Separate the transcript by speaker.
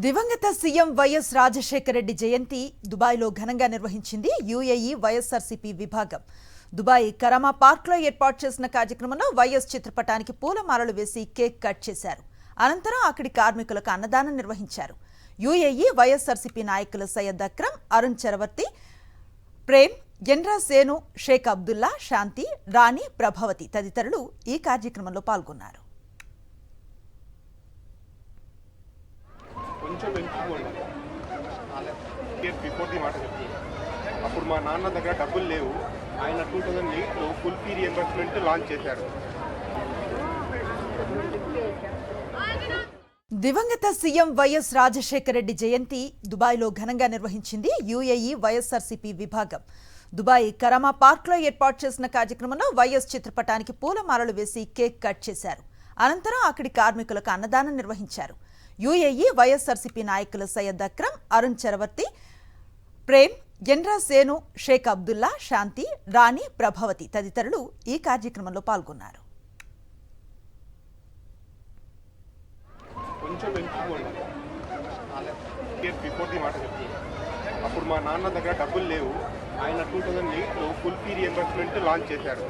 Speaker 1: దివంగత CM YS Rajasekhara Reddy జయంతి దుబాయ్లో ఘనంగా నిర్వహించింది యూఏఈ వైఎస్ఆర్సీపీ విభాగం. దుబాయ్ కరామా పార్క్లో ఏర్పాటు చేసిన కార్యక్రమంలో వైఎస్ చిత్రపటానికి పూలమాలలు వేసి కేక్ కట్ చేశారు. అనంతరం అక్కడి కార్మికులకు అన్నదానం నిర్వహించారు. యూఏఈ వైఎస్ఆర్సీపీ నాయకులు సయ్యద్ అక్రమ్, అరుణ్ చరవర్తి, ప్రేమ్, ఎన్రా సేను, షేక్ అబ్దుల్లా, శాంతి, రాణి, ప్రభావతి తదితరులు ఈ కార్యక్రమంలో పాల్గొన్నారు.
Speaker 2: కొంచెం పెంచుకోండి. బిఫోర్ ది మాట చెప్తుంది. అప్పుడు మా నాన్న దగ్గర డబ్బులు లేవు. ఆయన 2008లో ఫుల్ ఫీ రియంబర్స్మెంట్ లాంచ్ చేశారు.
Speaker 1: దివంగత సీఎం వైఎస్ రాజశేఖర రెడ్డి జయంతి దుబాయ్లో ఘనంగా నిర్వహించింది యూఏఈ వైఎస్ఆర్సీపీ విభాగం. దుబాయ్ కరామా పార్క్లో ఏర్పాటు చేసిన కార్యక్రమంలో వైఎస్ చిత్రపటానికి పూలమాలలు వేసి కేక్ కట్ చేశారు. అనంతరం అక్కడి కార్మికులకు అన్నదానం నిర్వహించారు. యూఏఈ వైఎస్ఆర్సీపీ నాయకులు సయ్యద్ అక్రమ్, అరుణ్ చరవర్తి, ప్రేమ్, ఎన్రా సేను, షేక్ అబ్దుల్లా, శాంతి, రాణి, ప్రభావతి తదితరులు ఈ కార్యక్రమంలో పాల్గొన్నారు.
Speaker 2: కొంచెం పెంచుకోండి. బిఫోర్ ది మాట చెప్తుంది. అప్పుడు మా నాన్న దగ్గర డబ్బులు లేవు. ఆయన 2008లో ఫుల్ ఫీ రియంబర్స్మెంట్ లాంచ్ చేశారు.